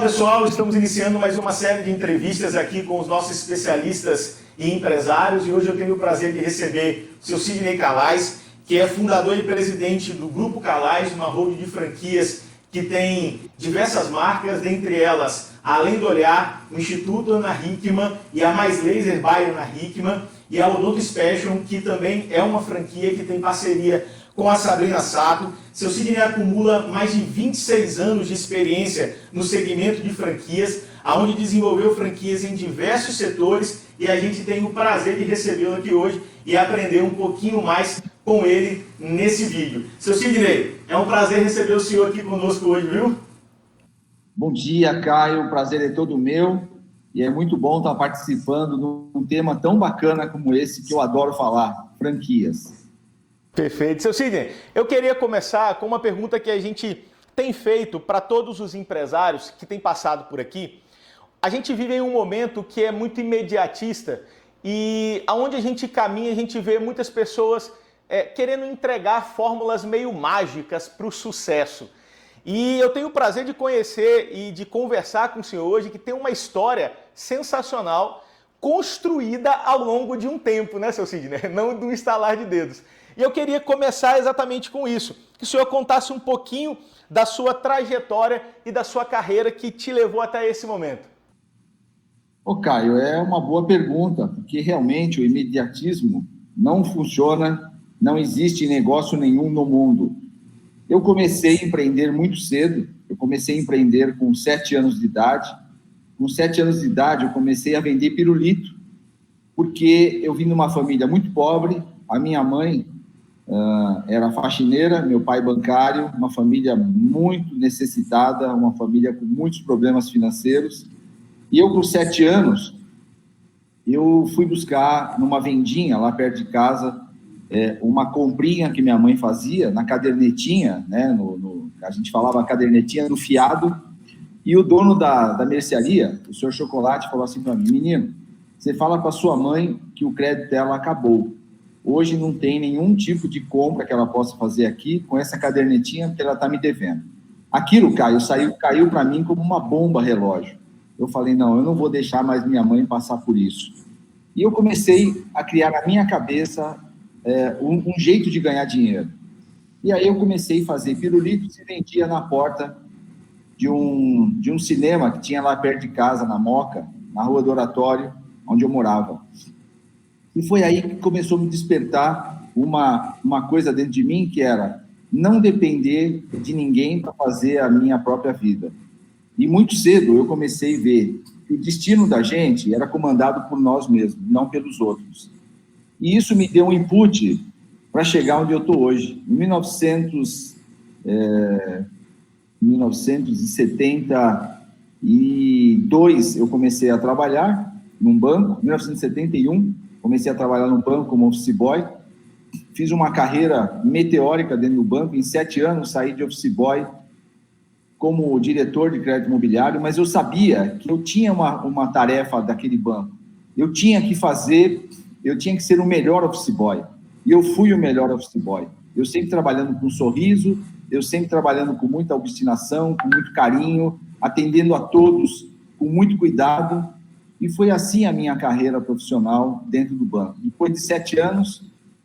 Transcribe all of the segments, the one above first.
pessoal, estamos iniciando mais uma série de entrevistas aqui com os nossos especialistas e empresários, e hoje eu tenho o prazer de receber o seu Sidney Calais, que é fundador e presidente do Grupo Calais, uma holding de franquias que tem diversas marcas, dentre elas, além do Olhar, o Instituto Ana Hickman e a Mais Laser by Ana Hickman, e a Odonto Special, que também é uma franquia que tem parceria com a Sabrina Sato. Seu Sidney acumula mais de 26 anos de experiência no segmento de franquias, onde desenvolveu franquias em diversos setores, e a gente tem o prazer de recebê-lo aqui hoje e aprender um pouquinho mais com ele nesse vídeo. Seu Sidney, é um prazer receber o senhor aqui conosco hoje, viu? Bom dia, Caio, o prazer é todo meu, e é muito bom estar participando de um tema tão bacana como esse, que eu adoro falar, franquias. Perfeito. Seu Sidney, eu queria começar com uma pergunta que a gente tem feito para todos os empresários que têm passado por aqui. A gente vive em um momento que é muito imediatista e aonde a gente caminha, a gente vê muitas pessoas querendo entregar fórmulas meio mágicas para o sucesso. E eu tenho o prazer de conhecer e de conversar com o senhor hoje, que tem uma história sensacional construída ao longo de um tempo, né, seu Sidney? Não do estalar de dedos. E eu queria começar exatamente com isso, que o senhor contasse um pouquinho da sua trajetória e da sua carreira que te levou até esse momento. Ô, Caio, é uma boa pergunta, porque realmente o imediatismo não funciona, não existe negócio nenhum no mundo. Eu comecei a empreender muito cedo, eu comecei a empreender com 7 anos de idade. Com 7 anos de idade, eu comecei a vender pirulito, porque eu vim de uma família muito pobre, a minha mãe era faxineira, meu pai bancário, uma família muito necessitada, uma família com muitos problemas financeiros. E eu, com 7 anos, eu fui buscar numa vendinha lá perto de casa uma comprinha que minha mãe fazia na cadernetinha, né, a gente falava cadernetinha no fiado, e o dono da mercearia, o senhor Chocolate, falou assim para mim: menino, você fala para sua mãe que o crédito dela acabou. Hoje não tem nenhum tipo de compra que ela possa fazer aqui com essa cadernetinha, porque ela está me devendo. Aquilo, Caio, caiu para mim como uma bomba relógio. Eu falei, não, eu não vou deixar mais minha mãe passar por isso. E eu comecei a criar na minha cabeça um jeito de ganhar dinheiro. E aí eu comecei a fazer pirulitos e vendia na porta de um cinema que tinha lá perto de casa, na Moca, na Rua do Oratório, onde eu morava. E foi aí que começou a me despertar uma coisa dentro de mim, que era não depender de ninguém para fazer a minha própria vida. E muito cedo eu comecei a ver que o destino da gente era comandado por nós mesmos, não pelos outros. E isso me deu um input para chegar onde eu estou hoje. Em 1972 eu comecei a trabalhar num banco. Em 1971 comecei a trabalhar no banco como office boy. Fiz uma carreira meteórica dentro do banco. Em 7 anos saí de office boy como diretor de crédito imobiliário, mas eu sabia que eu tinha uma tarefa daquele banco. Eu tinha que ser o melhor office boy. E eu fui o melhor office boy. Eu sempre trabalhando com um sorriso, eu sempre trabalhando com muita obstinação, com muito carinho, atendendo a todos com muito cuidado. E foi assim a minha carreira profissional dentro do banco. Depois de 7 anos,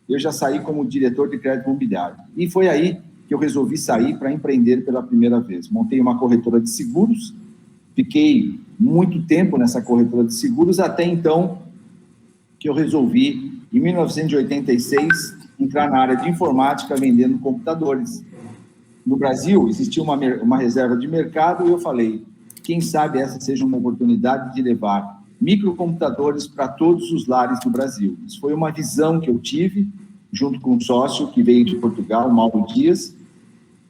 eu já saí como diretor de crédito imobiliário. E foi aí que eu resolvi sair para empreender pela primeira vez. Montei uma corretora de seguros, fiquei muito tempo nessa corretora de seguros, até então que eu resolvi, em 1986, entrar na área de informática vendendo computadores. No Brasil, existia uma reserva de mercado e eu falei, quem sabe essa seja uma oportunidade de levar microcomputadores para todos os lares do Brasil. Isso foi uma visão que eu tive, junto com um sócio que veio de Portugal, Mauro Dias,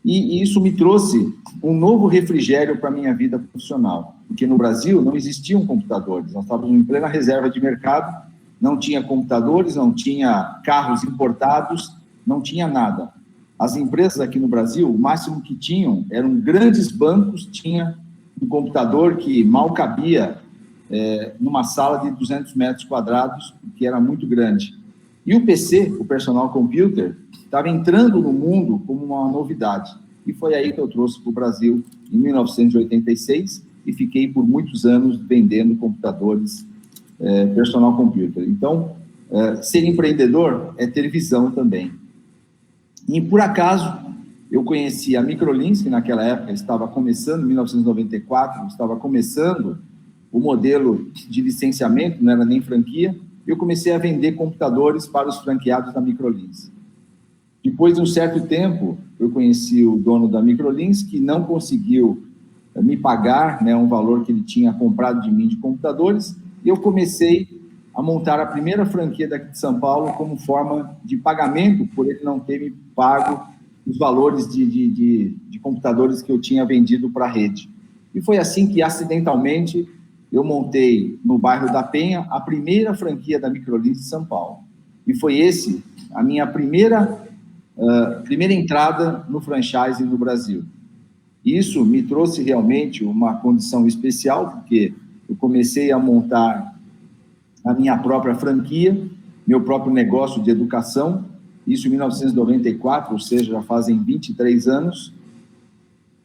e isso me trouxe um novo refrigério para a minha vida profissional, porque no Brasil não existiam computadores, nós estávamos em plena reserva de mercado, não tinha computadores, não tinha carros importados, não tinha nada. As empresas aqui no Brasil, o máximo que tinham eram grandes bancos, tinha um computador que mal cabia numa sala de 200 metros quadrados, que era muito grande. E o PC, o personal computer, estava entrando no mundo como uma novidade. E foi aí que eu trouxe para o Brasil, em 1986, e fiquei por muitos anos vendendo computadores personal computer. Então, ser empreendedor é ter visão também. E, por acaso, eu conheci a Microlins, que naquela época estava começando, em 1994, estava começando o modelo de licenciamento, não era nem franquia. Eu comecei a vender computadores para os franqueados da Microlins. Depois de um certo tempo, eu conheci o dono da Microlins, que não conseguiu me pagar, né, um valor que ele tinha comprado de mim de computadores, e eu comecei a montar a primeira franquia daqui de São Paulo como forma de pagamento por ele não ter me pago os valores de computadores que eu tinha vendido para a rede. E foi assim que, acidentalmente, eu montei no bairro da Penha a primeira franquia da Microlins de São Paulo. E foi a minha primeira entrada no franchising no Brasil. Isso me trouxe realmente uma condição especial, porque eu comecei a montar a minha própria franquia, meu próprio negócio de educação, isso em 1994, ou seja, já fazem 23 anos,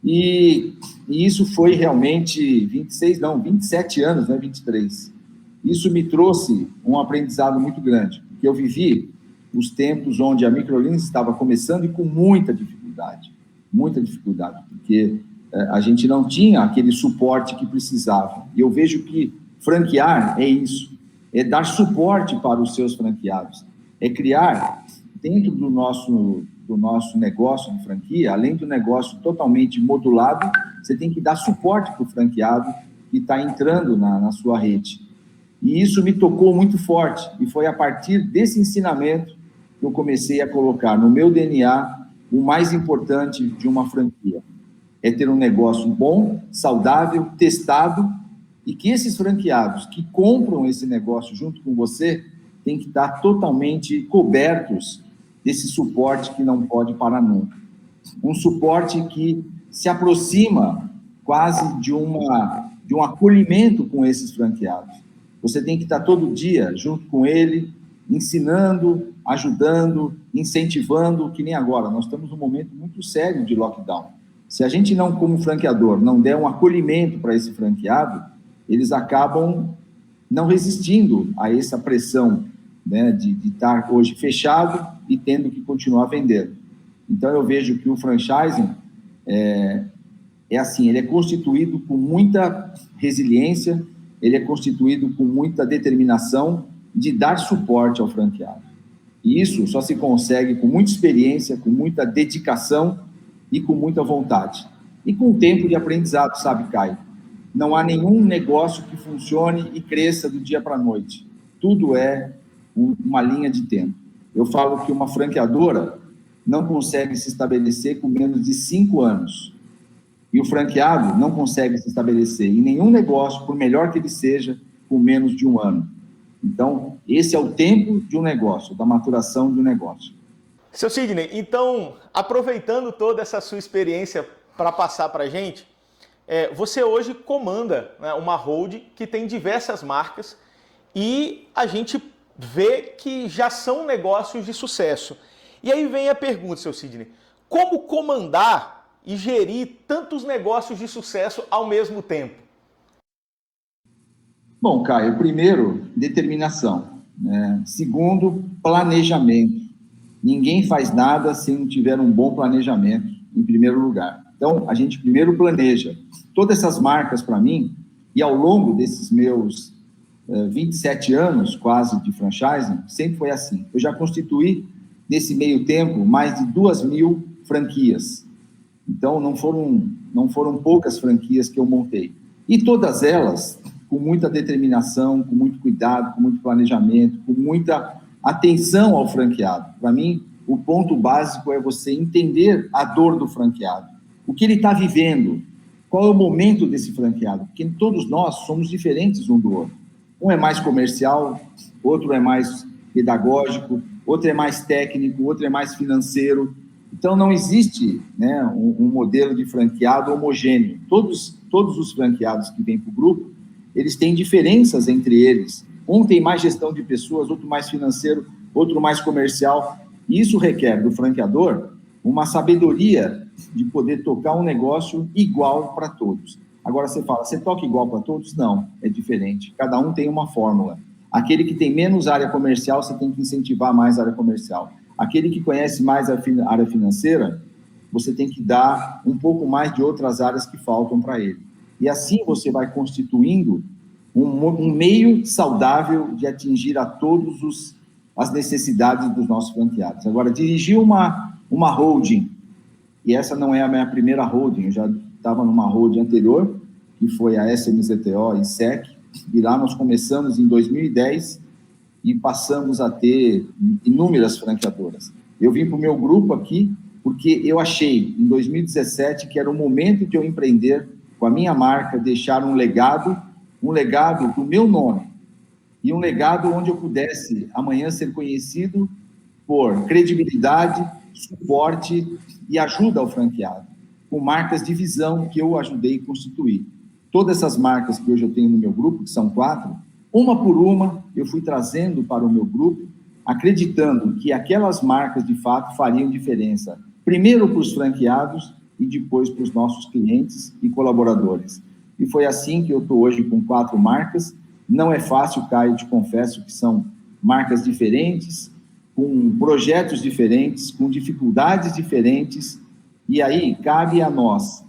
e isso foi realmente 27 anos, né, 23. Isso me trouxe um aprendizado muito grande, porque eu vivi os tempos onde a Microlins estava começando e com muita dificuldade, porque a gente não tinha aquele suporte que precisava. E eu vejo que franquear é isso, é dar suporte para os seus franqueados, é criar dentro do nosso negócio de franquia, além do negócio totalmente modulado, você tem que dar suporte para o franqueado que está entrando na sua rede. E isso me tocou muito forte, e foi a partir desse ensinamento que eu comecei a colocar no meu DNA o mais importante de uma franquia. É ter um negócio bom, saudável, testado, e que esses franqueados que compram esse negócio junto com você têm que estar totalmente cobertos desse suporte que não pode parar nunca. Um suporte que se aproxima quase de um acolhimento com esses franqueados. Você tem que estar todo dia junto com ele, ensinando, ajudando, incentivando, que nem agora. Nós estamos num momento muito sério de lockdown. Se a gente não, como franqueador, não der um acolhimento para esse franqueado, eles acabam não resistindo a essa pressão, né, de estar hoje fechado e tendo que continuar vendendo. Então, eu vejo que o franchising é assim, ele é constituído com muita resiliência, ele é constituído com muita determinação de dar suporte ao franqueado. E isso só se consegue com muita experiência, com muita dedicação e com muita vontade. E com tempo de aprendizado, sabe, Caio? Não há nenhum negócio que funcione e cresça do dia para a noite. Tudo é uma linha de tempo. Eu falo que uma franqueadora não consegue se estabelecer com menos de 5 anos. E o franqueado não consegue se estabelecer em nenhum negócio, por melhor que ele seja, com menos de 1 ano. Então, esse é o tempo de um negócio, da maturação de um negócio. Seu Sidney, então, aproveitando toda essa sua experiência para passar para a gente, você hoje comanda, né, uma holding que tem diversas marcas e a gente vê que já são negócios de sucesso. E aí vem a pergunta, seu Sidney, como comandar e gerir tantos negócios de sucesso ao mesmo tempo? Bom, Caio, primeiro, determinação, né? Segundo, planejamento. Ninguém faz nada se não tiver um bom planejamento, em primeiro lugar. Então, a gente primeiro planeja. Todas essas marcas, para mim, e ao longo desses meus 27 anos, quase, de franchising, sempre foi assim. Eu já constituí, nesse meio tempo, mais de 2.000 franquias. Então, não foram poucas franquias que eu montei. E todas elas com muita determinação, com muito cuidado, com muito planejamento, com muita atenção ao franqueado. Para mim, o ponto básico é você entender a dor do franqueado, o que ele está vivendo, qual é o momento desse franqueado, porque todos nós somos diferentes um do outro. Um é mais comercial, outro é mais pedagógico, outro é mais técnico, outro é mais financeiro. Então, não existe, né, um modelo de franqueado homogêneo. Todos os franqueados que vêm para o grupo, eles têm diferenças entre eles. Um tem mais gestão de pessoas, outro mais financeiro, outro mais comercial. E isso requer do franqueador uma sabedoria de poder tocar um negócio igual para todos. Agora você fala, você toca igual para todos? Não, é diferente. Cada um tem uma fórmula. Aquele que tem menos área comercial, você tem que incentivar mais a área comercial. Aquele que conhece mais a área financeira, você tem que dar um pouco mais de outras áreas que faltam para ele. E assim você vai constituindo um meio saudável de atingir a todos as necessidades dos nossos franqueados. Agora, dirigir uma holding, e essa não é a minha primeira holding, eu já estava numa holding anterior, que foi a SMZTO e SEC, e lá nós começamos em 2010 e passamos a ter inúmeras franqueadoras. Eu vim para o meu grupo aqui porque eu achei, em 2017, que era o momento de eu empreender com a minha marca, deixar um legado do meu nome, e um legado onde eu pudesse amanhã ser conhecido por credibilidade, suporte e ajuda ao franqueado, com marcas de visão que eu ajudei a constituir. Todas essas marcas que hoje eu tenho no meu grupo, que são 4, uma por uma eu fui trazendo para o meu grupo, acreditando que aquelas marcas de fato fariam diferença, primeiro para os franqueados e depois para os nossos clientes e colaboradores. E foi assim que eu estou hoje com 4 marcas. Não é fácil, Caio, te confesso que são marcas diferentes, com projetos diferentes, com dificuldades diferentes, e aí cabe a nós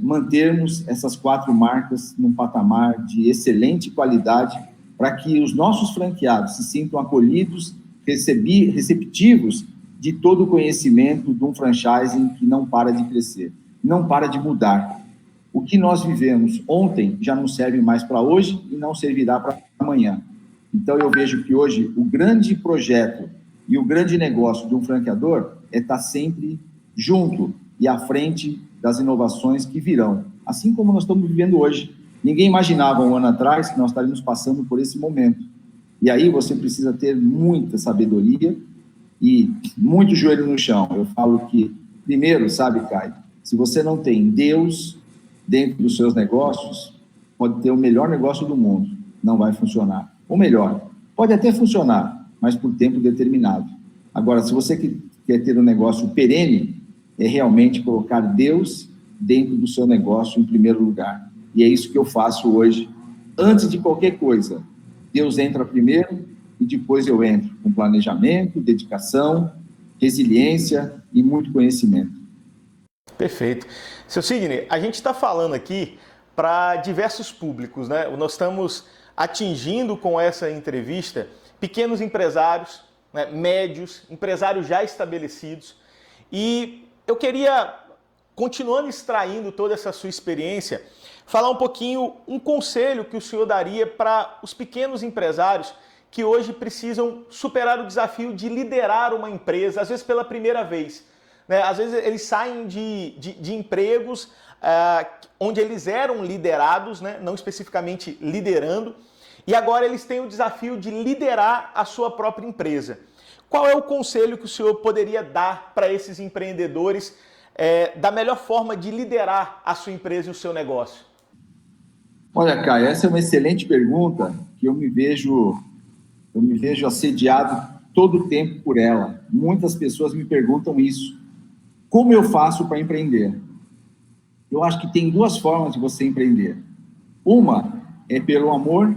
mantermos essas 4 marcas num patamar de excelente qualidade, para que os nossos franqueados se sintam acolhidos, receptivos de todo o conhecimento de um franchising que não para de crescer, não para de mudar. O que nós vivemos ontem já não serve mais para hoje e não servirá para amanhã. Então, eu vejo que hoje o grande projeto e o grande negócio de um franqueador é estar sempre junto e à frente das inovações que virão, assim como nós estamos vivendo hoje. Ninguém imaginava um ano atrás que nós estaríamos passando por esse momento. E aí você precisa ter muita sabedoria e muito joelho no chão. Eu falo que, primeiro, sabe, Caio, se você não tem Deus dentro dos seus negócios, pode ter o melhor negócio do mundo, não vai funcionar. Ou melhor, pode até funcionar, mas por tempo determinado. Agora, se você quer ter um negócio perene, é realmente colocar Deus dentro do seu negócio em primeiro lugar. E é isso que eu faço hoje. Antes de qualquer coisa, Deus entra primeiro e depois eu entro com planejamento, dedicação, resiliência e muito conhecimento. Perfeito. Seu Sidney, a gente está falando aqui para diversos públicos, né? Nós estamos atingindo com essa entrevista pequenos empresários, né, médios, empresários já estabelecidos. E eu queria, continuando extraindo toda essa sua experiência, falar um pouquinho, um conselho que o senhor daria para os pequenos empresários que hoje precisam superar o desafio de liderar uma empresa, às vezes pela primeira vez. Né? Às vezes eles saem de empregos onde eles eram liderados, né? Não especificamente liderando, e agora eles têm o desafio de liderar a sua própria empresa. Qual é o conselho que o senhor poderia dar para esses empreendedores da melhor forma de liderar a sua empresa e o seu negócio? Olha, Caio, essa é uma excelente pergunta que eu me vejo assediado todo o tempo por ela. Muitas pessoas me perguntam isso. Como eu faço para empreender? Eu acho que tem 2 formas de você empreender. Uma é pelo amor,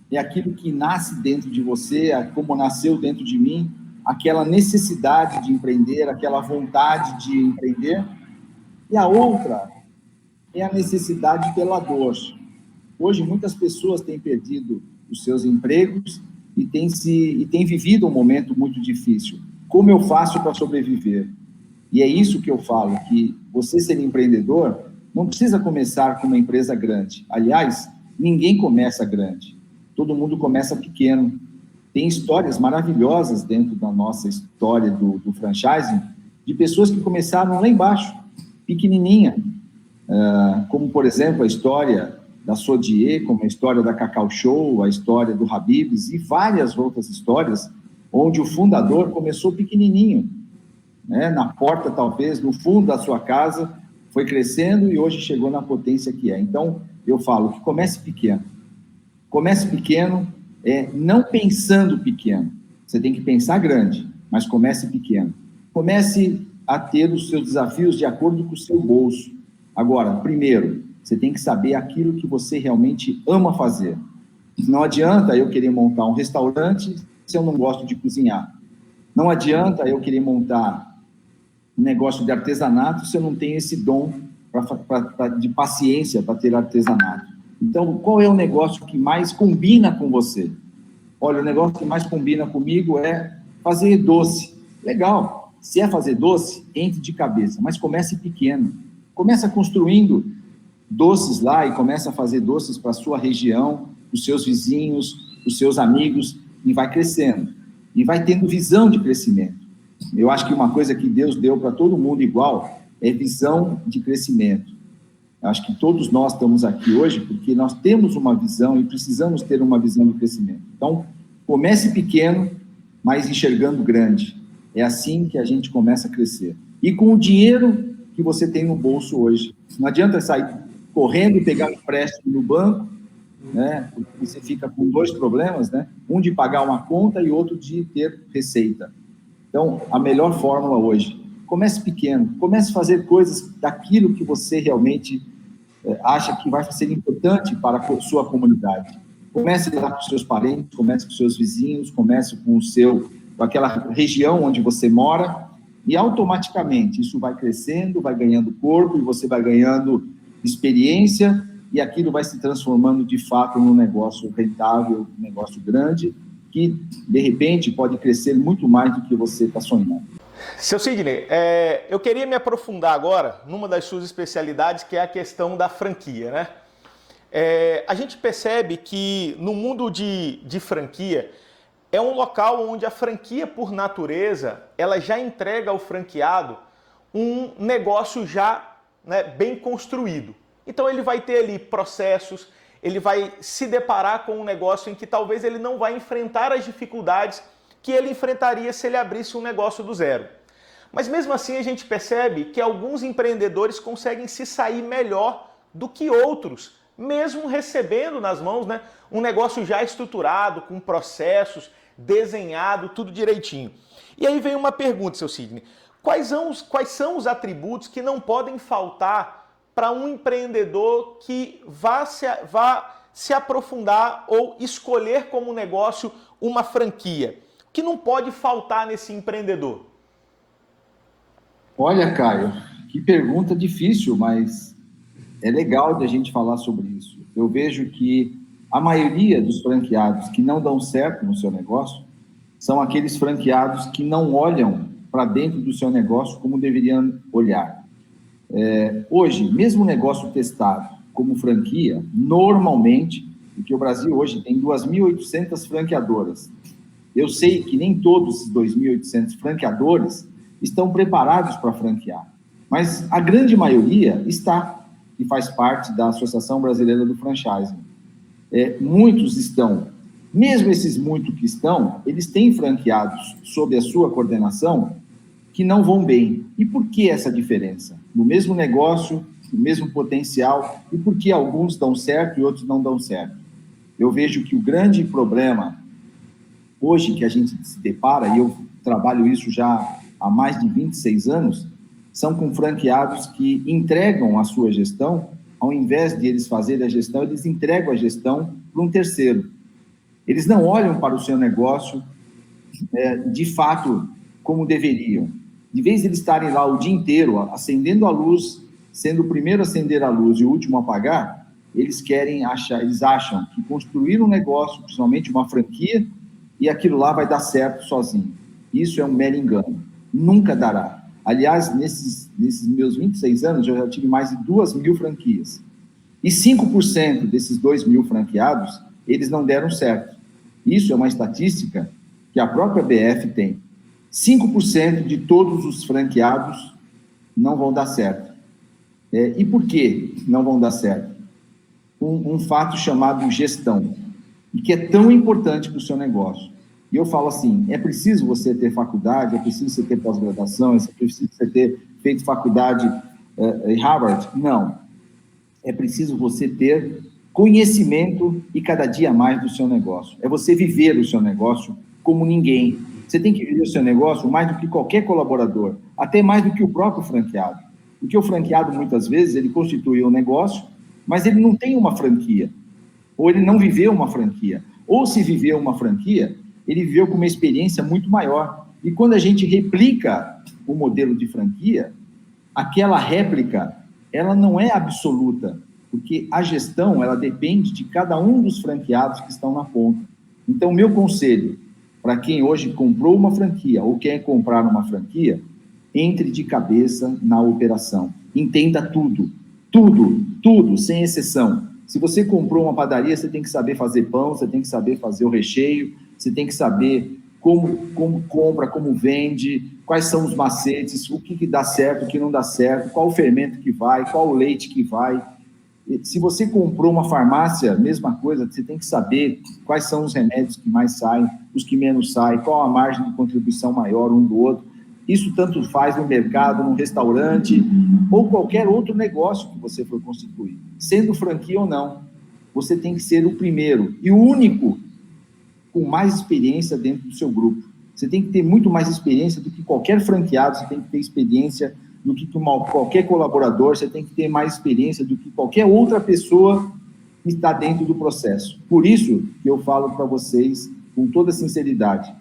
é aquilo que nasce dentro de você, como nasceu dentro de mim, aquela necessidade de empreender, aquela vontade de empreender. E a outra é a necessidade pela dor. Hoje, muitas pessoas têm perdido os seus empregos e têm vivido um momento muito difícil. Como eu faço para sobreviver? E é isso que eu falo, que você ser empreendedor não precisa começar com uma empresa grande. Aliás, ninguém começa grande. Todo mundo começa pequeno. Tem histórias maravilhosas dentro da nossa história do franchising, de pessoas que começaram lá embaixo, pequenininha. Como, por exemplo, a história da Sodier, como a história da Cacau Show, a história do Habib's e várias outras histórias, onde o fundador começou pequenininho, né? Na porta, talvez, no fundo da sua casa, foi crescendo e hoje chegou na potência que é. Então, eu falo que comece pequeno. Comece pequeno, não pensando pequeno. Você tem que pensar grande, mas comece pequeno. Comece a ter os seus desafios de acordo com o seu bolso. Agora, primeiro, Você tem que saber aquilo que você realmente ama fazer. Não adianta eu querer montar um restaurante se eu não gosto de cozinhar. Não adianta eu querer montar um negócio de artesanato se eu não tenho esse dom de paciência para ter artesanato. Então, qual é o negócio que mais combina com você? Olha, o negócio que mais combina comigo é fazer doce. Legal. Se é fazer doce, entre de cabeça, mas comece pequeno. Começa construindo doces lá e começa a fazer doces para a sua região, os seus vizinhos, os seus amigos, e vai crescendo. E vai tendo visão de crescimento. Eu acho que uma coisa que Deus deu para todo mundo igual é visão de crescimento. Eu acho que todos nós estamos aqui hoje porque nós temos uma visão e precisamos ter uma visão de crescimento. Então, comece pequeno, mas enxergando grande. É assim que a gente começa a crescer. E com o dinheiro que você tem no bolso hoje. Não adianta sair correndo e pegar um empréstimo no banco, né? Porque você fica com dois problemas, né? Um de pagar uma conta e outro de ter receita. Então, a melhor fórmula hoje, comece pequeno, comece a fazer coisas daquilo que você realmente acha que vai ser importante para a sua comunidade. Comece lá com os seus parentes, comece com os seus vizinhos, comece com aquela região onde você mora, e automaticamente isso vai crescendo, vai ganhando corpo, e você vai ganhando experiência, e aquilo vai se transformando de fato num negócio rentável, um negócio grande, que de repente pode crescer muito mais do que você está sonhando. Seu Sidney, eu queria me aprofundar agora numa das suas especialidades, que é a questão da franquia, né? A gente percebe que no mundo de franquia é um local onde a franquia, por natureza, ela já entrega ao franqueado um negócio já, né, bem construído. Então ele vai ter ali processos, ele vai se deparar com um negócio em que talvez ele não vai enfrentar as dificuldades que ele enfrentaria se ele abrisse um negócio do zero. Mas mesmo assim a gente percebe que alguns empreendedores conseguem se sair melhor do que outros, mesmo recebendo nas mãos, né, um negócio já estruturado, com processos, desenhado, tudo direitinho. E aí vem uma pergunta, seu Sidney. Quais são os atributos que não podem faltar para um empreendedor que vá se aprofundar ou escolher como negócio uma franquia? O que não pode faltar nesse empreendedor? Olha, Caio, que pergunta difícil, mas é legal de a gente falar sobre isso. Eu vejo que a maioria dos franqueados que não dão certo no seu negócio são aqueles franqueados que não olham para dentro do seu negócio como deveriam olhar. Hoje, mesmo negócio testado como franquia, normalmente, porque o Brasil hoje tem 2.800 franqueadoras. Eu sei que nem todos esses 2.800 franqueadores estão preparados para franquear, mas a grande maioria está, e faz parte da Associação Brasileira do Franchising. Muitos estão, mesmo esses muitos que estão, eles têm franqueados sob a sua coordenação que não vão bem. E por que essa diferença? No mesmo negócio, no mesmo potencial, e por que alguns dão certo e outros não dão certo? Eu vejo que o grande problema hoje que a gente se depara, e eu trabalho isso já há mais de 26 anos, são com franqueados que entregam a sua gestão, ao invés de eles fazerem a gestão, eles entregam a gestão para um terceiro. Eles não olham para o seu negócio de fato como deveriam. De vez de eles estarem lá o dia inteiro acendendo a luz, sendo o primeiro a acender a luz e o último a apagar, eles acham que construir um negócio, principalmente uma franquia, e aquilo lá vai dar certo sozinho. Isso é um mero engano. Nunca dará. Aliás, nesses meus 26 anos, eu já tive mais de 2.000 franquias. E 5% desses 2.000 franqueados, eles não deram certo. Isso é uma estatística que a própria BF tem. 5% de todos os franqueados não vão dar certo. E por que não vão dar certo? Um fato chamado gestão, e que é tão importante para o seu negócio. E eu falo assim, é preciso você ter faculdade, é preciso você ter pós-graduação, é preciso você ter feito faculdade em Harvard? Não. É preciso você ter conhecimento e cada dia mais do seu negócio. É você viver o seu negócio como ninguém. Você tem que viver o seu negócio mais do que qualquer colaborador, até mais do que o próprio franqueado. Porque o franqueado, muitas vezes, ele constitui um negócio mas ele não tem uma franquia, ou ele não viveu uma franquia, ou se viveu uma franquia, ele viveu com uma experiência muito maior. E quando a gente replica o modelo de franquia, aquela réplica, ela não é absoluta, porque a gestão, ela depende de cada um dos franqueados que estão na ponta. Então, meu conselho, para quem hoje comprou uma franquia ou quer comprar uma franquia, entre de cabeça na operação. Entenda tudo, tudo, sem exceção. Se você comprou uma padaria, você tem que saber fazer pão, você tem que saber fazer o recheio, você tem que saber como compra, como vende, quais são os macetes, o que dá certo, o que não dá certo, qual o fermento que vai, qual o leite que vai. Se você comprou uma farmácia, mesma coisa, você tem que saber quais são os remédios que mais saem, os que menos saem, qual a margem de contribuição maior um do outro. Isso tanto faz no mercado, no restaurante, ou qualquer outro negócio que você for constituir. Sendo franquia ou não, você tem que ser o primeiro e o único com mais experiência dentro do seu grupo. Você tem que ter muito mais experiência do que qualquer franqueado, você tem que ter experiência do que qualquer colaborador, você tem que ter mais experiência do que qualquer outra pessoa que está dentro do processo. Por isso que eu falo para vocês, com toda sinceridade,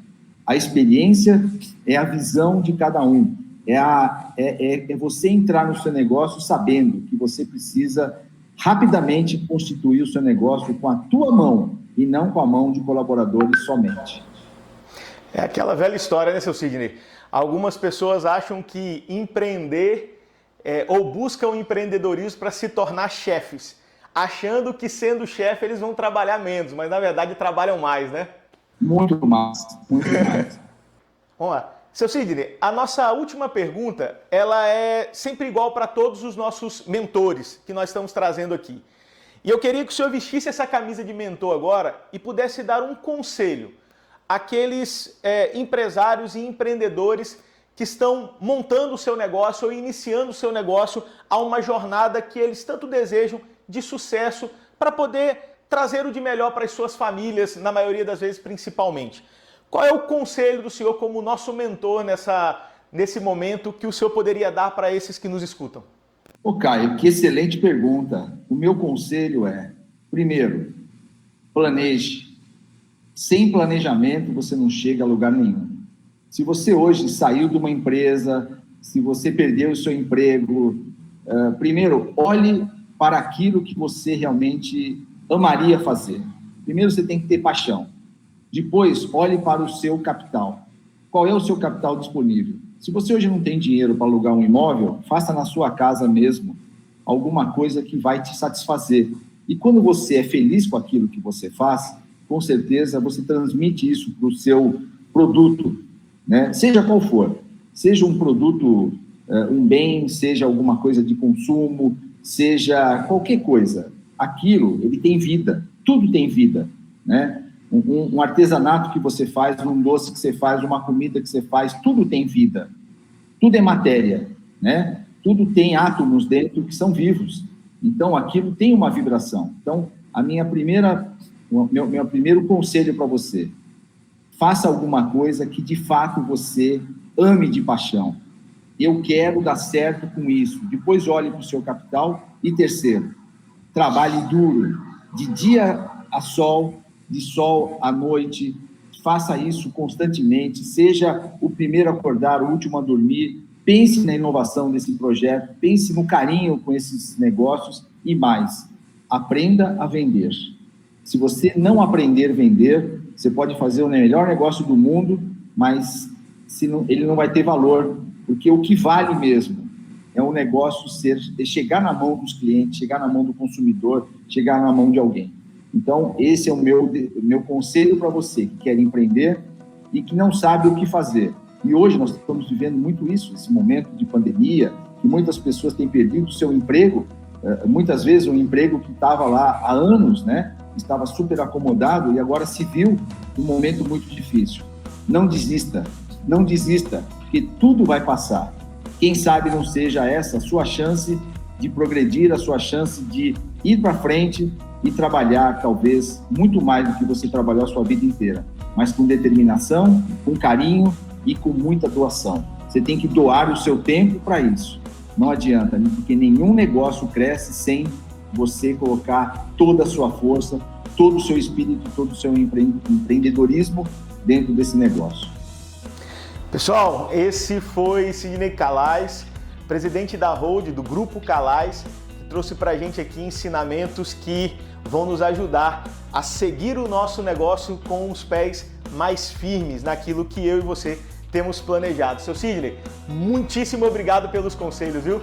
a experiência é a visão de cada um, é você entrar no seu negócio sabendo que você precisa rapidamente constituir o seu negócio com a tua mão e não com a mão de colaboradores somente. É aquela velha história, né, seu Sidney? Algumas pessoas acham que empreender ou buscam empreendedorismo para se tornar chefes, achando que sendo chefe eles vão trabalhar menos, mas na verdade trabalham mais, né? Muito mais, muito mais. Vamos lá. Seu Sidney, a nossa última pergunta, ela é sempre igual para todos os nossos mentores que nós estamos trazendo aqui. E eu queria que o senhor vestisse essa camisa de mentor agora e pudesse dar um conselho àqueles empresários e empreendedores que estão montando o seu negócio ou iniciando o seu negócio a uma jornada que eles tanto desejam de sucesso para poder trazer o de melhor para as suas famílias, na maioria das vezes principalmente. Qual é o conselho do senhor como nosso mentor nesse momento que o senhor poderia dar para esses que nos escutam? Ô Caio, que excelente pergunta. O meu conselho é, primeiro, planeje. Sem planejamento você não chega a lugar nenhum. Se você hoje saiu de uma empresa, se você perdeu o seu emprego, primeiro, olhe para aquilo que você realmente amaria fazer. Primeiro você tem que ter paixão. Depois, olhe para o seu capital. Qual é o seu capital disponível? Se você hoje não tem dinheiro para alugar um imóvel, faça na sua casa mesmo alguma coisa que vai te satisfazer. E quando você é feliz com aquilo que você faz, com certeza você transmite isso para o seu produto, né? Seja qual for. Seja um produto, um bem, seja alguma coisa de consumo, seja qualquer coisa. Aquilo, ele tem vida. Tudo tem vida, né? Um artesanato que você faz, um doce que você faz, uma comida que você faz, tudo tem vida. Tudo é matéria, né? Tudo tem átomos dentro que são vivos. Então, aquilo tem uma vibração. Então, meu primeiro conselho para você, faça alguma coisa que, de fato, você ame de paixão. Eu quero dar certo com isso. Depois, olhe para o seu capital. E terceiro, trabalhe duro, de dia a sol, de sol à noite, faça isso constantemente, seja o primeiro a acordar, o último a dormir, pense na inovação desse projeto, pense no carinho com esses negócios e mais, aprenda a vender. Se você não aprender a vender, você pode fazer o melhor negócio do mundo, mas ele não vai ter valor, porque o que vale mesmo é um negócio chegar na mão dos clientes, chegar na mão do consumidor, chegar na mão de alguém. Então, esse é o meu conselho para você que quer empreender e que não sabe o que fazer. E hoje nós estamos vivendo muito isso, esse momento de pandemia, que muitas pessoas têm perdido o seu emprego, muitas vezes um emprego que estava lá há anos, né? Estava super acomodado e agora se viu num momento muito difícil. Não desista, porque tudo vai passar. Quem sabe não seja essa a sua chance de progredir, a sua chance de ir para frente e trabalhar, talvez, muito mais do que você trabalhou a sua vida inteira, mas com determinação, com carinho e com muita doação. Você tem que doar o seu tempo para isso. Não adianta, porque nenhum negócio cresce sem você colocar toda a sua força, todo o seu espírito, todo o seu empreendedorismo dentro desse negócio. Pessoal, esse foi Sidney Calais, presidente da Hold, do Grupo Calais, que trouxe para a gente aqui ensinamentos que vão nos ajudar a seguir o nosso negócio com os pés mais firmes naquilo que eu e você temos planejado. Seu Sidney, muitíssimo obrigado pelos conselhos, viu?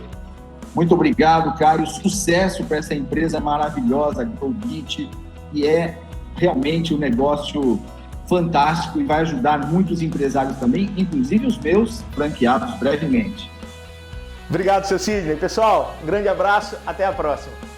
Muito obrigado, Caio. Sucesso para essa empresa maravilhosa, GrowBit, que é realmente um negócio fantástico e vai ajudar muitos empresários também, inclusive os meus franqueados brevemente. Obrigado, seu Sidney. Pessoal, um grande abraço, até a próxima.